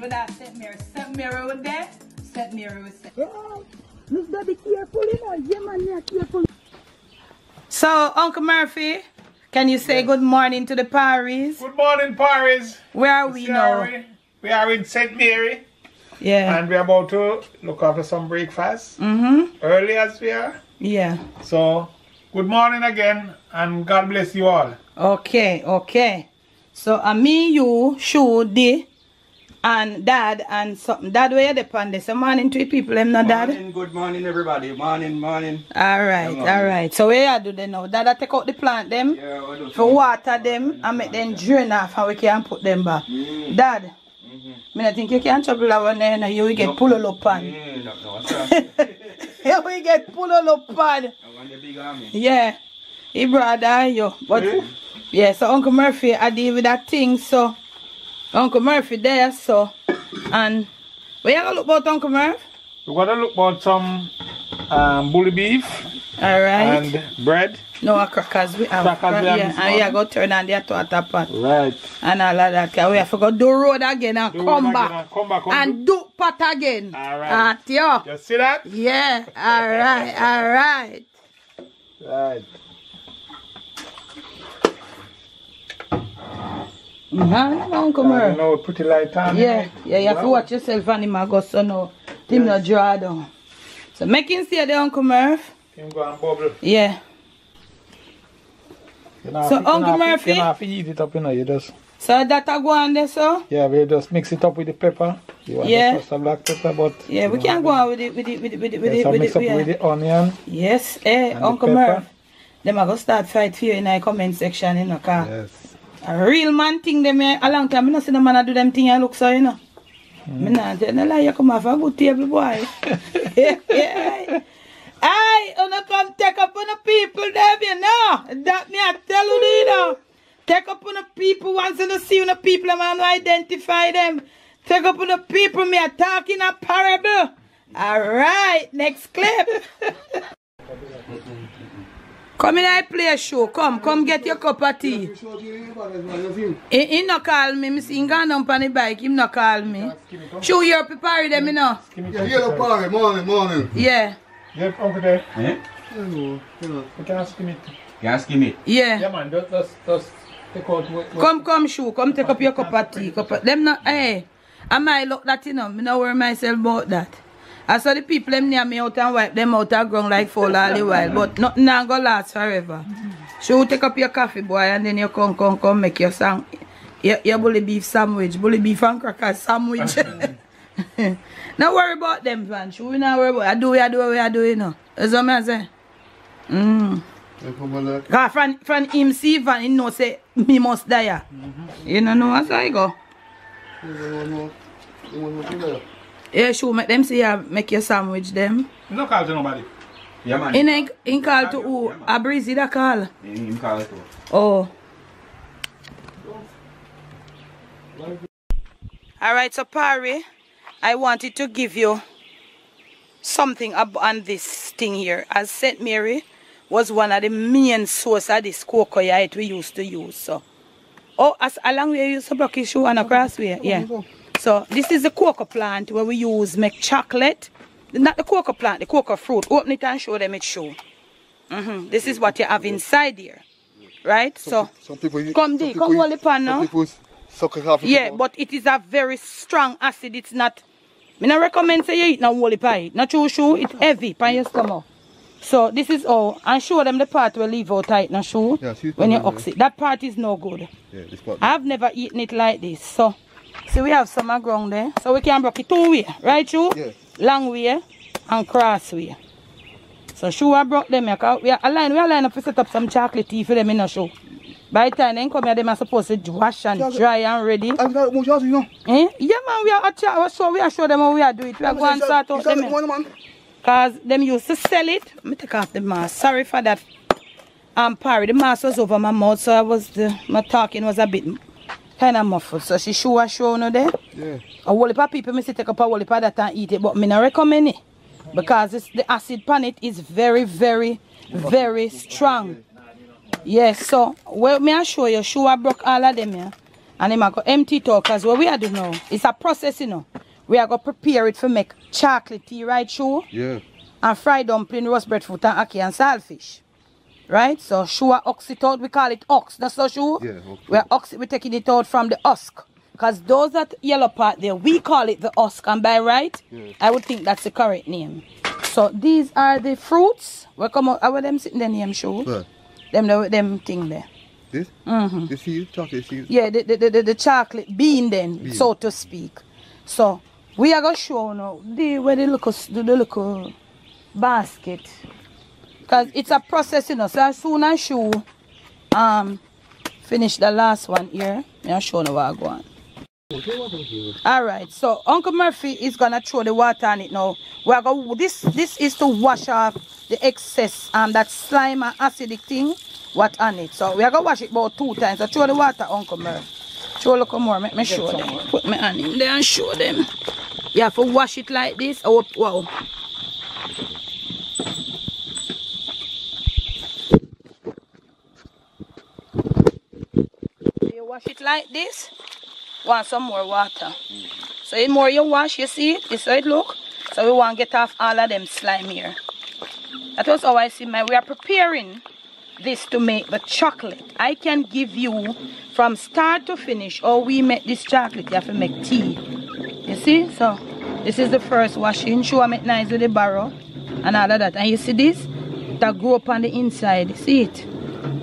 for that St. Mary. St. Mary was there. St. Mary was there. Oh, Miss Baby, careful, you know. Yeah, man, yeah, careful. So, Uncle Murphy, can you say good morning to the Paris? Good morning, Paris. Where are we now? We are in St. Mary. Yeah. And we're about to look after some breakfast. Early as we are. Yeah. So, good morning again, and God bless you all. Okay, okay. So, me, you, Shu, D, and Dad, and something. Dad, where you depend? This morning to people, them not Dad? Morning, good morning, everybody. Morning, morning. Alright, alright. So, where you do they now? Dad, I take out the plant them, for water them, and make them drain off, and we can put them back. Dad, I think you can trouble our name, you will get pulled up on. You will get pulled up on. Yeah, he brother you. But yeah, so Uncle Murphy, I deal with that thing, so Uncle Murphy there, so and where you gonna look about Uncle Murphy? We're gonna look about some bully beef. Alright. And bread. No, crackers we have. Yeah, and we are going to turn on the tomato pot. Right. And all of that. We have to go do road again and come back. And do pot again. Alright. You see that? Yeah. Alright. Alright. Right. Uncle Murphy. No, pretty light on. Yeah. Yeah, you have to watch yourself and him go so no. Him not draw down. So make him see the Uncle Murphy. Him go and bubble. Yeah. So Uncle Murphy, you have to heat it up, you know, you just. So that I go on there, so? Yeah, we just mix it up with the pepper. You want to put some black pepper, but yeah, we can go on with it, mix up with the onion. Yes, Uncle Murphy. Them are gonna start fight for you in the comment section, you know, cause a real man thing them a long time. I don't see the man do them thing and look so, you know. Me not tell no lie, you come off a good table, boy. Yeah. Aye, you come take up on the people there, you know. That me I tell you, know. Take up on the people once you see the people, I'm identify them. Take up on the people, me are talking a parable. Alright, next clip. Come in, I play a show. Come get your cup of tea. He no call me. He gone down on the bike. He no call me. Show your prepare them, you know. Yeah, yellow party, morning. Yeah. Yeah, over there. Eh? You can skim it. Can skim it? Yeah. Yeah, man, just take out. Come, Shoe. Come take up your cup of tea. Them not, hey. I might look that, you know. I don't worry myself about that. I saw the people them near me out and wipe them out and ground like fall all the while. But nothing not gonna last forever. So take up your coffee, boy, and then you come make your song. Your bully beef sandwich. Bully beef and crackers sandwich. Don't worry about them, man. Should we not worry about it? I do, you know. That's what I say. Because from him see Van, he know say, me must die. You know how I go. Yeah, sure, make them see you make your sandwich, them. You don't call to nobody. Yeah, man. In call to who? A breezy that call? In call to. Oh. Alright, so Pari, I wanted to give you something on this thing here. As St. Mary was one of the main sources of this cocoa we used to use. So, as along way you used to block your shoe on a crossway. Yeah. So this is the cocoa plant where we use make chocolate. Not the cocoa plant, the cocoa fruit. Open it and show them it show. This is what you have inside here. Right? Come hold the pan now. Yeah, but it is a very strong acid. It's not, I don't recommend say you eat no whole pie. Not true shoe, it's heavy on your stomach. So this is all, and show them the part will leave out tight, not shoe. Yeah, when you ox it. That part is no good. Yeah, this part. I've never eaten it like this. So see we have some ground there. So we can break it two way, right shoe? Yeah. Long way and cross way. So shoe I brought them here. We align up to set up some chocolate tea for them in the shoe. By the time they come here, they are supposed to wash and dry and ready. Eh? Yeah man, we are show them how we are doing it. We are going to start out them. Because them used to sell it. Let me take off the mask. Sorry for that. Parry, the mask was over my mouth, so my talking was a bit kind of muffled. So she show no there. Yeah. A whole heap of people may take up a whole heap of that and eat it, but I don't recommend it. Because the acid pan it is very, very, very strong. Yes, so well, may I show you? I broke all of them here. And him go empty it out, because what we are doing now, it's a process, you know. We are going to prepare it for make chocolate tea, right, Shu? Yeah. And fried dumpling, roast breadfruit, and ackee and saltfish. Right? So Shu ox it out, we call it ox. That's so Shu? Yeah, okay. We're taking it out from the husk. Because those that yellow part there, we call it the husk. And by right, I would think that's the correct name. So these are the fruits. We come out, how are them sitting there name, Shu? What? Them thing there. This? The seed? Chocolate seed? Yeah, the chocolate bean then, so to speak. So we are going to show now where the little basket. Because it's a process, you know. So as soon as you finish the last one here, I'll show you what I go on. Alright, so Uncle Murphy is gonna throw the water on it now. We're going this is to wash off the excess that slime and acidic thing what on it. So we are gonna wash it about 2 times. So throw the water, Uncle Murphy. Throw a little more, make me show them. Put my hand in there and show them. You have to wash it like this. Oh wow. You wash it like this. Want some more water. So the more you wash, you see it? This how it look. So we want to get off all of them slime here. That was how I see we are preparing this to make the chocolate. I can give you from start to finish how we make this chocolate. You have to make tea. You see? So this is the first washing. Show I make nice with the barrow and all of that. And you see this? That grow up on the inside. See it?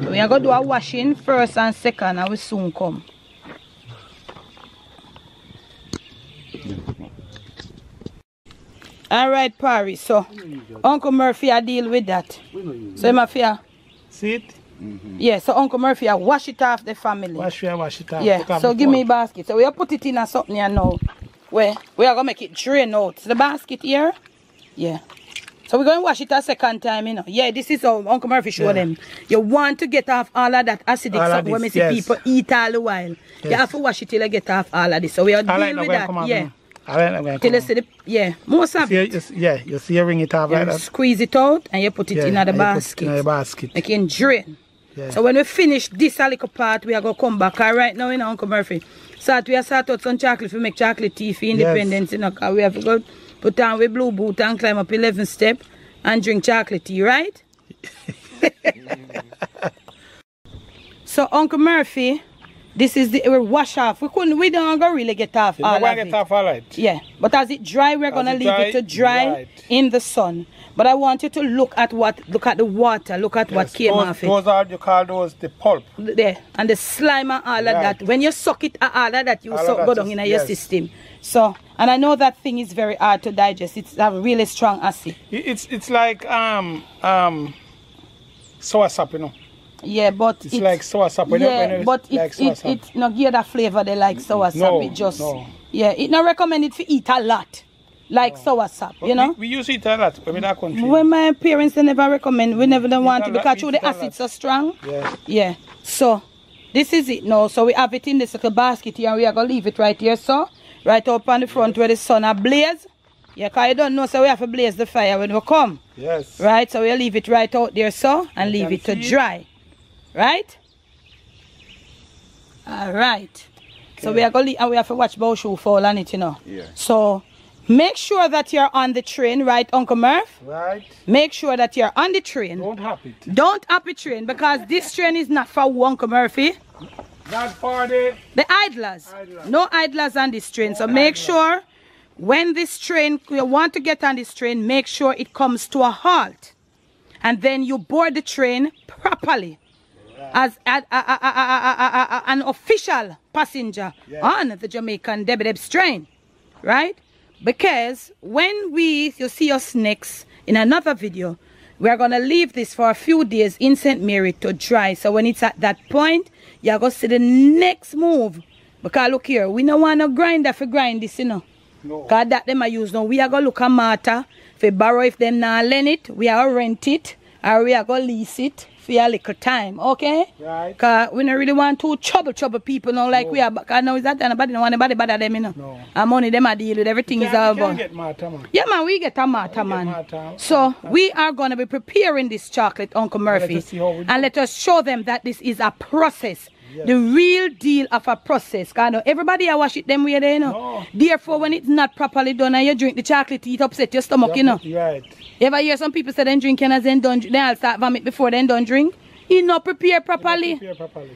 So we are going to do a washing first and second and we soon come. Alright, Paris. So Uncle Murphy I deal with that. So Mafia. See it? Yeah, so Uncle Murphy I wash it off the family. Wash it off. Yeah, so give me a basket. So we will put it in a something here now. Where we are gonna make it drain out. So the basket here. Yeah. So we're gonna wash it a second time, you know. Yeah, this is how Uncle Murphy show them. You want to get off all of that acidic stuff when we see people eat all the while. Yes. You have to wash it till you get off all of this. So we are dealing with that. Yeah. Till you see the, most of it. You see you ring it off like that. Squeeze it out and you put it in the basket. In the basket. Make it drain. Yeah. So when we finish this little part, we are going to come back. Right now, you know, Uncle Murphy. So we are start out some chocolate to make chocolate tea for independence. You know, cause we have to go put on with blue boot and climb up 11 step and drink chocolate tea, right? So Uncle Murphy, this is the wash off. We don't go really get off all of it. Get off all right. Yeah, but as it dry, we're gonna leave it to dry in the sun. But I want you to look at the water, look at what came off it. Those are, you call those the pulp. There, and the slime and all of that. When you suck it, all of that, you go down in your system. So, and I know that thing is very hard to digest. It's a really strong acid. It's like sour sap, you know. Yeah, but it's like sour sap. But it's not give that flavor they like sour sap. It just yeah, it not recommended to eat a lot. Like sour sap, you know. We use it a lot when we're in our country. When my parents they never recommend, we never don't want it because the acid so strong. Yeah. Yeah. So this is it now. So we have it in this little basket here and we are gonna leave it right here, so right up on the front where the sun a blaze. Yeah, because you don't know, so we have to blaze the fire when we come. Yes. Right, so we'll leave it right out there, so and leave it to dry. Right? Alright. Okay. So we are going to, and we have to watch bow shoe fall on it, you know. Yeah. So make sure that you're on the train, right, Uncle Murph? Right. Make sure that you're on the train. Don't hop it. Don't hop the train because this train is not for Uncle Murphy. Not for the idlers. No idlers on this train. So make sure when this train, you want to get on this train, make sure it comes to a halt. And then you board the train properly. As an official passenger on the Jamaican Debedebs train, right? Because when you see us next in another video, we are going to leave this for a few days in St. Mary to dry. So when it's at that point, you're going to see the next move. Because look here, we don't want no grinder for grind this, you know. No. Because that them I use now. We are going to look at matter. If borrow, if them not lend it, we are going to rent it. Or we are going to lease it for a little time, okay? Right. Because we don't really want to trouble people now like we are. Because now is that nobody don't want anybody bother them, you know. No. And money them are deal with, everything is all about. Get matter, man. Yeah, man, we get a matter, man. So we are going to be preparing this chocolate, Uncle Murphy. And let us show them that this is a process. the real deal of a process. Cause everybody I wash it them way there, you know. No. Therefore, when it's not properly done and you drink the chocolate, it upset your stomach, you know. Right. You ever hear some people say they drink and then don't drink, they'll start vomit before they don't drink? He not prepared properly.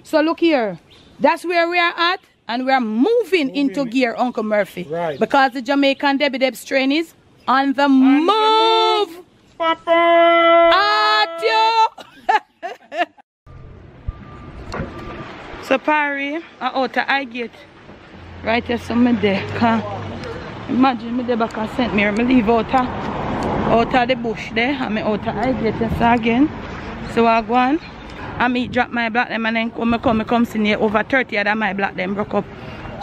So look here, that's where we are at, and we are moving into gear, Uncle Murphy. Right. Because the Jamaican Debbie Deb strain is on the move. Papa! At you. So Parry, out the eye gate. Right here, somewhere there. Imagine me there back and St. Mary. Me leave out of the bush there. And me out the eye gate again. So I go on. And me drop my black them and then come see here over 30 of my black them broke up.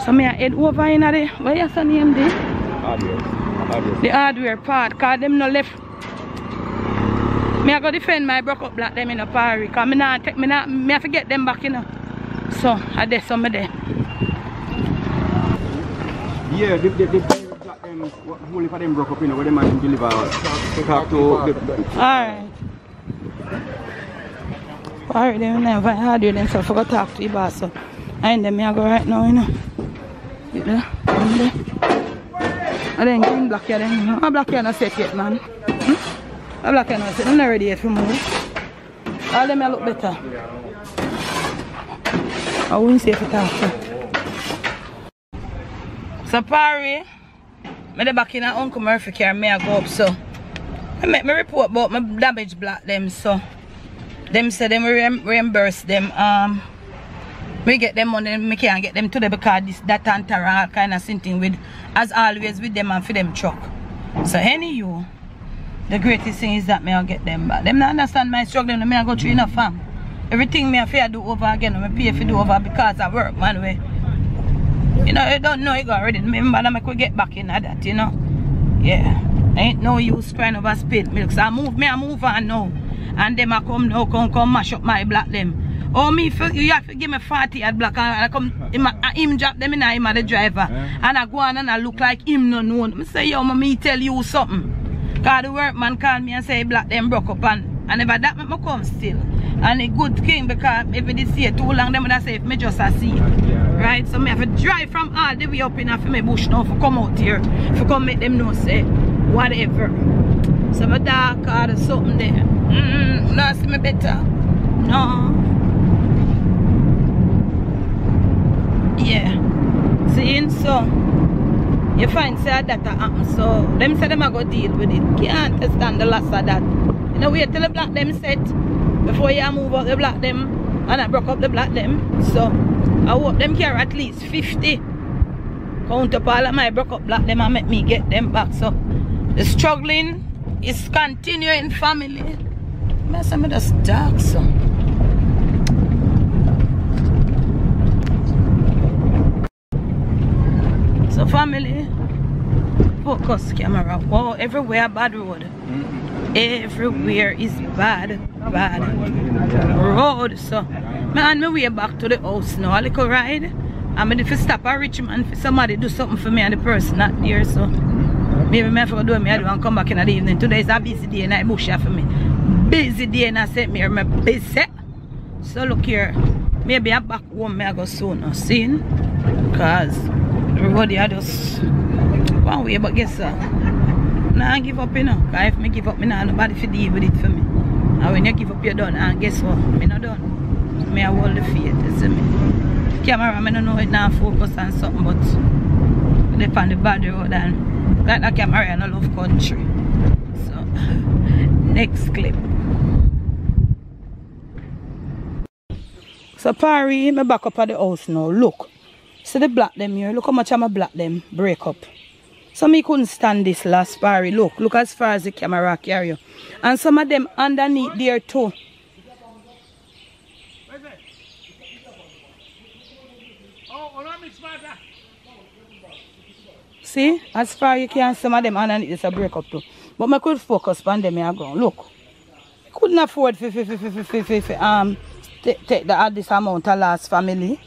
So me I head over in there. Where you say name there? Hardware. The hardware part. Cause them no left. Me I go defend my broke up black them in a Parry. Cause me I forget them back, you know. So I did some of them. Yeah, the black them, only for them broke up, you know, where the man deliver talk to the... Alright. Alright, then I find hard then so I forgot to talk to you boss. So I end them I go right now, you know. Get there. And then green black here then, you know. A black here not set yet, man. A black here not set. I'm not ready yet for move. All them I look better. I wouldn't say if it after. So Parry, me the back in Uncle Murphy car, me I go up so. I make me report about my damaged black them so. Them say them reimburse them. We get them money, me can't get them today because this that and kind of thing with as always with them and for them truck. So anywho, the greatest thing is that me I'll get them back. Them not understand my struggle, me I go through enough fam. Everything me I fear do over again, I pay for do over because I work man way. You know, you don't know you got already. Remember that I could get back in that, you know. Yeah. Ain't no use crying over spilled milk. So I move on now. And them I come now, come mash up my black them. Oh me you have to give me 40 at black and I come him drop them in him at the driver. And I go on and I look like him no known. I say, yo me tell you something. Cause the workman called me and say black them broke up and if that make me come still. And a good thing because if it is here too long, them would say if me just a see. Right? So me have to drive from all the way up in for me bush now for come out here. For come make them know say whatever. So my dark car or something there. No see me better. No. Yeah. See so you find say that happen. So them say them I go deal with it. Can't stand the loss of that. You know wait till the black them set. Before you move out the black them and I broke up the black them. So I hope them carry at least 50. Count up all of my broke up black them and make me get them back. So the struggling is continuing family. Some of that's dark so. So family, focus camera. Wow, everywhere bad road. Everywhere is bad road. So man, me way back to the house now, a little ride. I'm if you stop a rich man for somebody do something for me and the person not there. So maybe me have to do me I do and come back in the evening. Today is a busy day and I bush for me. Busy day and I said me busy. So look here, maybe I back home me I go soon seen because everybody I just one way but guess nah give up you know. Cause if me give up me nah nobody for deal with it for me. And when you give up you're done and guess what? Me not done. So me I hold the faith, you see me. Camera I don't know it now focus on something but they on the bad road and like that camera I love country. So next clip. So Parry, me back up at the house now. Look. See the black them here. Look how much I'm a black them break up. So me couldn't stand this last Parry. Look as far as the camera carry you. And some of them underneath there too. See, as far you can, some of them underneath this a break up too. But I could focus on them here ground. Look. I couldn't afford take this amount of last family.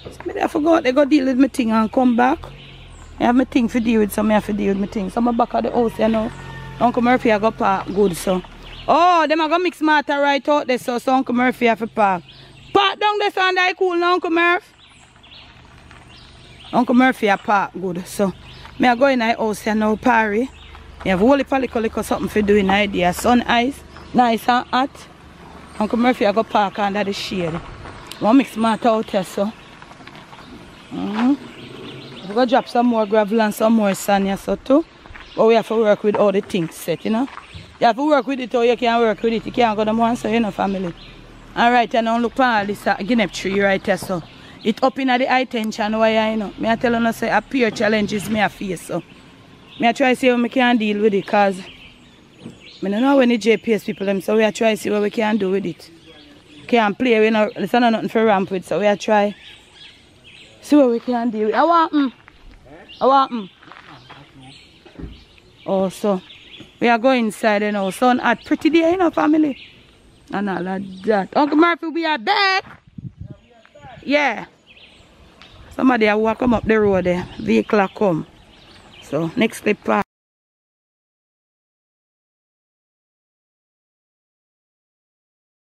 So I forgot they go deal with my thing and come back. I have my thing to deal with, so I have to deal with my thing. So I'm back at the house, you know. Uncle Murphy I got park good, so Oh, them are gonna mix matter right out there, so Uncle Murphy have to park. Park down there, so I cool now, Uncle Murph. Uncle Murphy a park good, so me a go in my house here now, Parry. You have a whole little something for doing idea. Sun ice, nice and hot. Uncle Murphy I go park under the shade. Want mix matter out here, so. We go drop some more gravel and some more sand here, so too. But we have to work with all the things set, you know. You have to work with it or you can't work with it. You can't go to one, so you know, family. Alright, and now look for this guinea tree right here, so. It up in the high tension wire, you know. Me I tell you, say a pure challenges me a face, so. Me I try to see how we can deal with it, cause I don't know when the JPS people them, so we are try to see what we can do with it. Can't play, we know, there's nothing for ramp with, so we are try see what we can deal with. I want Oh, so we are going inside, you know. Sun hot, pretty day, you know, family. And all of that. Uncle Murphy, we are back. Yeah. Somebody will come up the road there. Vehicle come. So next step.